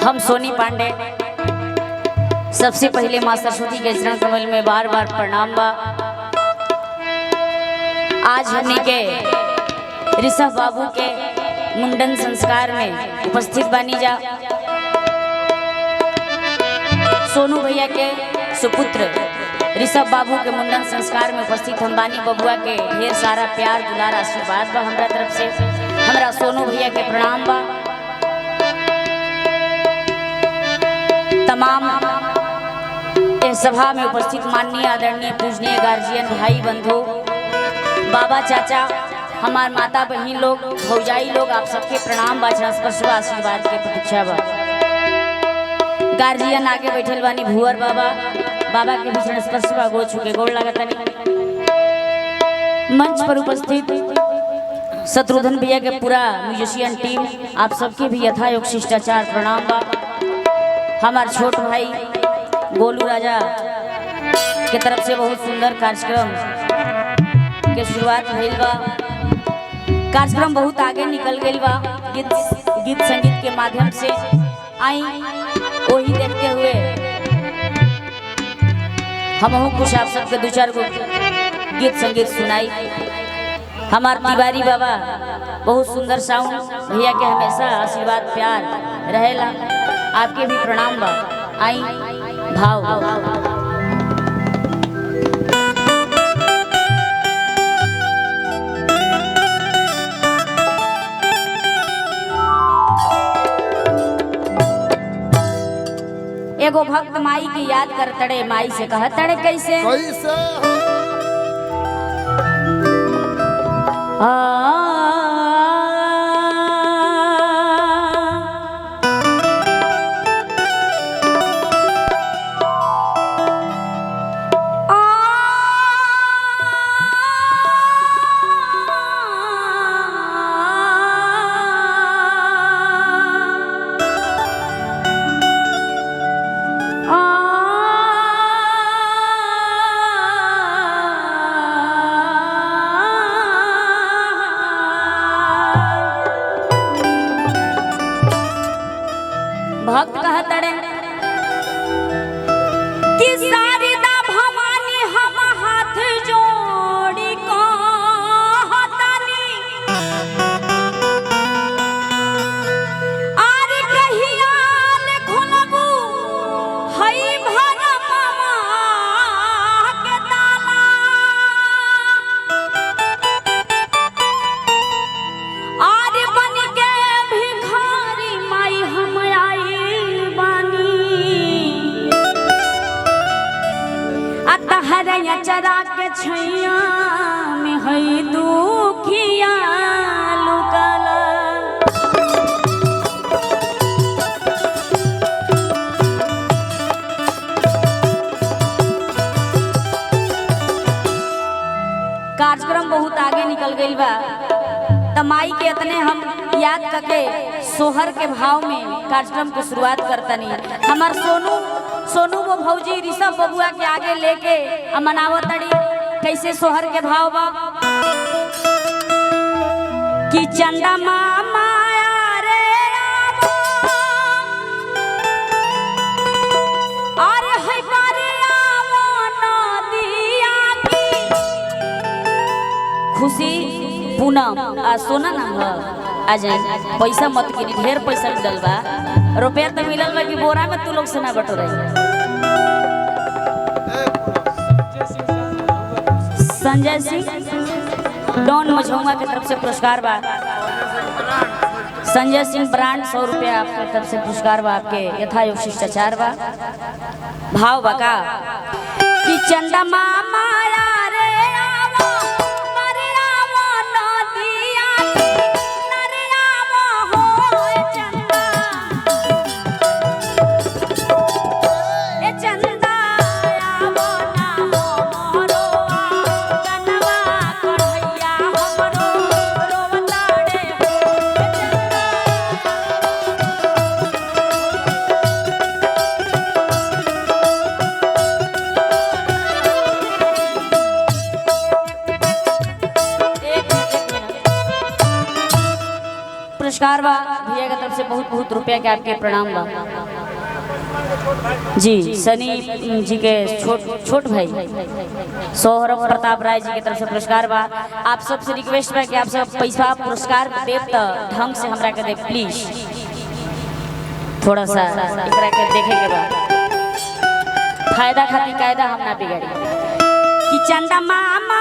हम सोनी पांडे सबसे पहले मां सरस्वती के चरण कमल में बार बार प्रणाम बा। आज हमने के ऋषभ बाबू के मुंडन संस्कार में उपस्थित बानी जा। सोनू भैया के सुपुत्र ऋषभ बाबू के मुंडन संस्कार में उपस्थित हम बानी। बबुआ के ढेर सारा प्यार दुलार आशीर्वाद बा हमरा तरफ से। हमरा सोनू भैया के प्रणाम बा। तमाम इस सभा में उपस्थित माननीय आदरणीय पूजनीय गार्जियन भाई बंधु बाबा चाचा हमार माता बहन लोग भौजाई लोग आप सबके प्रणाम बा। स्पर्श आशीर्वाद के प्रतीक्षा बा। गार्जियन आगे बैठल बानी भुअर बाबा बाबा के भीषण स्पर्श बा। गो छुके गोड़ लागतनी। मंच पर उपस्थित शत्रुघ्न भैया के पूरा म्यूजिशियन टीम आप सबके भी यथायोग शिष्टाचार प्रणाम बा। हमार छोट भाई गोलू राजा के तरफ से बहुत सुंदर कार्यक्रम के शुरुआत भइल बा। कार्यक्रम बहुत आगे निकल गइल बा। गीत संगीत के माध्यम से आई वही देखते हुए हम कुछ आप सबके दो चार गो गीत संगीत सुनाई। हमार तिवारी बाबा बहुत सुंदर साउंड भैया के हमेशा आशीर्वाद प्यार रहेला। आपके भी प्रणाम बा। आई भाव एगो भक्त माई की याद कर तड़े माई से कह तड़े कैसे भक्त कहतड़े कि शारदा भवानी हम हाथ जोड़ी कहतनी आरे कहियाल खोलबू हई भरमा के ताला आरे बन के भिखारी माई हम आई हरया चरा के छैया में हई दुखिया लुकला। कार्यक्रम बहुत आगे निकल गई बा। तमाई के इतने हम याद करके सोहर के भाव में कार्यक्रम की शुरुआत करतनी। हमार सोनू वो भौजी ऋषभ बबुआ के आगे लेके मनावत तड़ी। कैसे सोहर के भाव बा कि चंदा मामा रे अरे है पारे आवो नदिया की खुशी पूनम आ सोना नाम है। आ जाए पैसा मत गिनी ढेर पैसा मिलल बा। रुपया तो मिलल बा कि बोरा में तू लोग से ना बटो रही। संजय सिंह डॉन मझौंगा की तरफ से पुरस्कार बा। संजय सिंह ब्रांड 100 रुपया आपके तरफ से पुरस्कार बा। आपके यथायोग शिष्टाचार बा। भाव बका कि चंदा मामा पुरस्कार बा भैया भैया की तरफ से बहुत बहुत रुपया के आपके प्रणाम बा जी। सनी जी के छोट भाई सौरभ प्रताप राय जी की तरफ से पुरस्कार बा। आप सबसे रिक्वेस्ट बा कि आप सब पैसा पुरस्कार देव तो ढंग से हमरा के दे प्लीज, थोड़ा सा एकरा के देखे के बा, फायदा खातिर कायदा हम ना बिगाड़ी कि चंदा मामा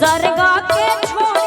स्वर्ग के छोड़